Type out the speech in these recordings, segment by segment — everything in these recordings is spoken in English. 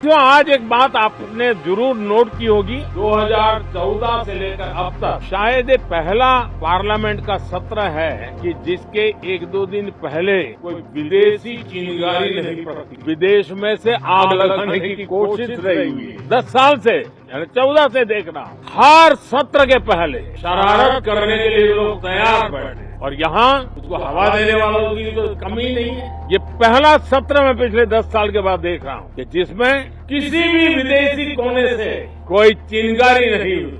तो आज एक बात आपने जरूर नोट की होगी, 2014 से लेकर अब तक शायद ये पहला पार्लियामेंट का सत्र है कि जिसके एक दो दिन पहले कोई विदेशी चिंगारी नहीं पड़ती, विदेश में से आग लगाने की कोशिश रही हुई है। 10 साल से, यानी 14 से देखना, हर सत्र के पहले शरारत करने के लिए लोग तैयार बैठे, और यहाँ उसको हवा देने वालों की तो कमी नहीं है। ये पहला सत्र मैं पिछले 10 साल के बाद देख रहा हूँ कि जिसमें किसी भी विदेशी कोने से कोई चिंगारी नहीं हुई।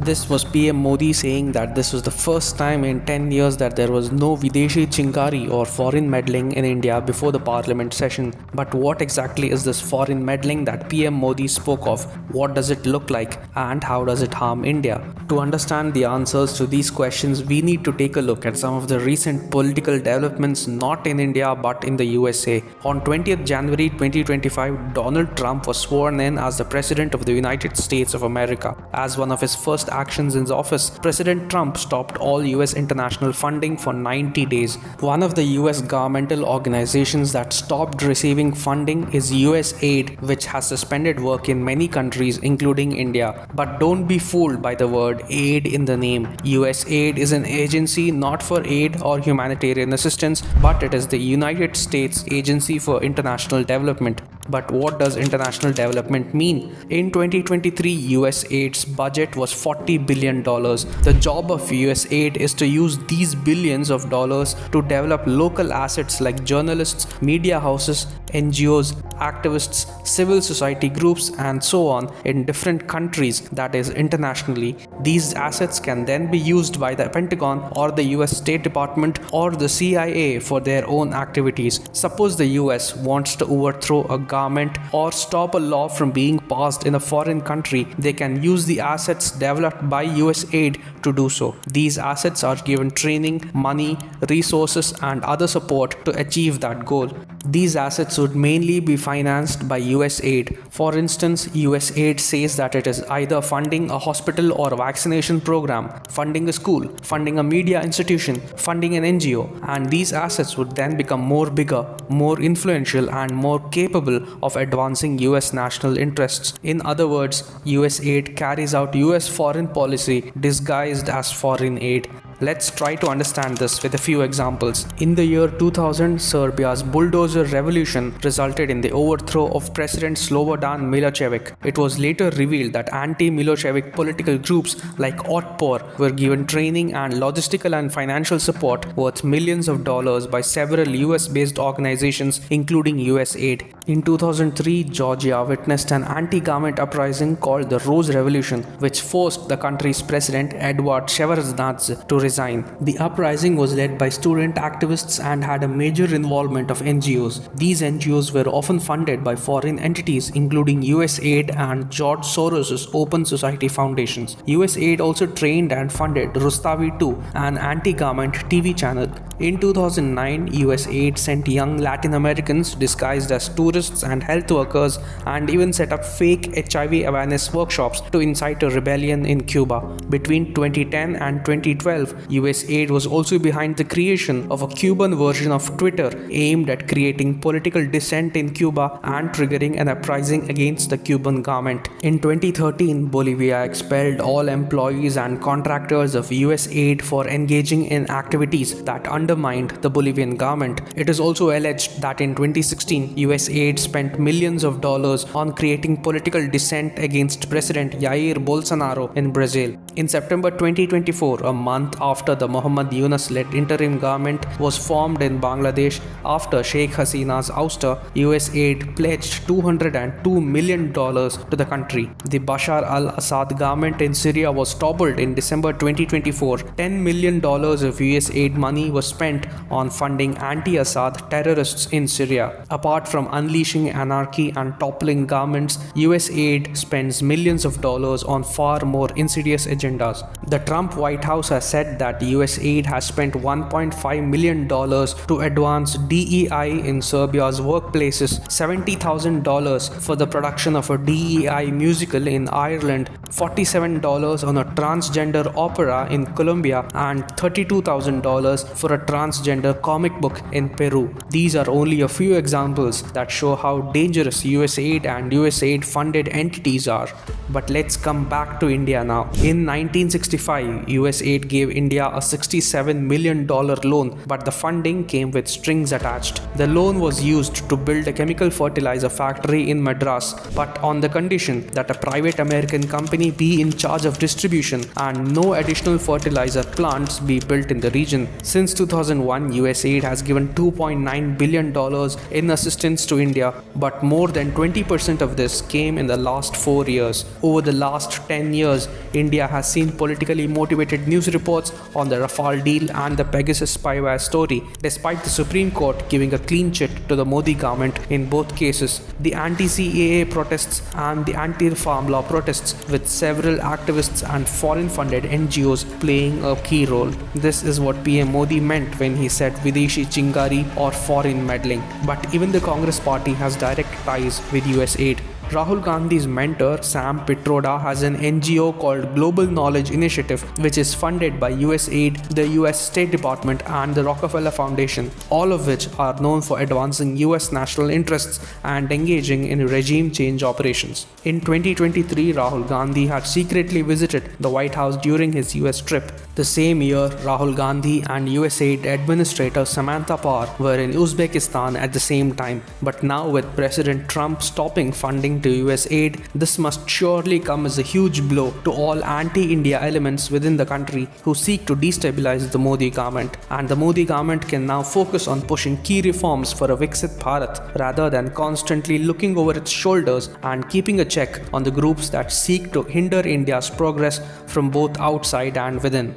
This was PM Modi saying that this was the first time in 10 years that there was no Videshi Chingaari or foreign meddling in India before the parliament session. But what exactly is this foreign meddling that PM Modi spoke of? What does it look like and how does it harm India? To understand the answers to these questions, we need to take a look at some of the recent political developments not in India but in the USA. On 20th January 2025, Donald Trump was sworn in as the President of the United States of America. As one of his first actions in office, President Trump stopped all US international funding for 90 days. One of the US governmental organizations that stopped receiving funding is USAID, which has suspended work in many countries including India. But don't be fooled by the word aid in the name. USAID is an agency not for aid or humanitarian assistance, but it is the United States Agency for International Development. But what does international development mean? In 2023, USAID's budget was $40 billion. The job of USAID is to use these billions of dollars to develop local assets like journalists, media houses, NGOs, activists, civil society groups, and so on in different countries, that is, internationally. These assets can then be used by the Pentagon or the US State Department or the CIA for their own activities. Suppose the US wants to overthrow a government or stop a law from being passed in a foreign country, they can use the assets developed by USAID to do so. These assets are given training, money, resources, and other support to achieve that goal. These assets would mainly be financed by USAID. For instance, USAID says that it is either funding a hospital or a vaccination program, funding a school, funding a media institution, funding an NGO, and these assets would then become more bigger, more influential, and more capable of advancing US national interests. In other words, USAID carries out US foreign policy disguised as foreign aid. Let's try to understand this with a few examples. In the year 2000, Serbia's bulldozer revolution resulted in the overthrow of President Slobodan Milosevic. It was later revealed that anti-Milosevic political groups like Otpor were given training and logistical and financial support worth millions of dollars by several US-based organizations including USAID. In 2003, Georgia witnessed an anti-government uprising called the Rose Revolution, which forced the country's president Eduard Shevardnadze to resign. The uprising was led by student activists and had a major involvement of NGOs. These NGOs were often funded by foreign entities including USAID and George Soros's Open Society Foundations. USAID also trained and funded Rustavi 2, an anti-government TV channel. In 2009, USAID sent young Latin Americans disguised as tourists and health workers and even set up fake HIV awareness workshops to incite a rebellion in Cuba. Between 2010 and 2012, USAID was also behind the creation of a Cuban version of Twitter aimed at creating political dissent in Cuba and triggering an uprising against the Cuban government. In 2013, Bolivia expelled all employees and contractors of USAID for engaging in activities that undermined the Bolivian government. It is also alleged that in 2016, USAID spent millions of dollars on creating political dissent against President Jair Bolsonaro in Brazil. In September 2024, a month after the Mohammad Yunus-led interim government was formed in Bangladesh after Sheikh Hasina's ouster, USAID pledged $202 million to the country. The Bashar al-Assad government in Syria was toppled in December 2024. $10 million of USAID money was spent on funding anti-Assad terrorists in Syria. Apart from unleashing anarchy and toppling governments, USAID spends millions of dollars on far more insidious agendas agendas. The Trump White House has said that USAID has spent $1.5 million to advance DEI in Serbia's workplaces, $70,000 for the production of a DEI musical in Ireland, $47 on a transgender opera in Colombia, and $32,000 for a transgender comic book in Peru. These are only a few examples that show how dangerous USAID and USAID funded entities are. But let's come back to India now. In 1965, USAID gave India a $67 million loan, but the funding came with strings attached. The loan was used to build a chemical fertilizer factory in Madras, but on the condition that a private American company be in charge of distribution and no additional fertilizer plants be built in the region. Since 2001, USAID has given $2.9 billion in assistance to India, but more than 20% of this came in the last 4 years. Over the last 10 years, India has seen politically motivated news reports on the Rafale deal and the Pegasus spyware story, despite the Supreme Court giving a clean chit to the Modi government in both cases. The anti-CAA protests and the anti-farm law protests, with several activists and foreign-funded NGOs playing a key role. This is what PM Modi meant when he said Videshi Chingaari or foreign meddling. But even the Congress party has direct ties with USAID. Rahul Gandhi's mentor Sam Pitroda has an NGO called Global Knowledge Initiative, which is funded by USAID, the US State Department and the Rockefeller Foundation, all of which are known for advancing US national interests and engaging in regime change operations. In 2023, Rahul Gandhi had secretly visited the White House during his US trip. The same year, Rahul Gandhi and USAID Administrator Samantha Power were in Uzbekistan at the same time. But now, with President Trump stopping funding to USAID, this must surely come as a huge blow to all anti-India elements within the country who seek to destabilize the Modi government. And the Modi government can now focus on pushing key reforms for a Viksit Bharat rather than constantly looking over its shoulders and keeping a check on the groups that seek to hinder India's progress from both outside and within.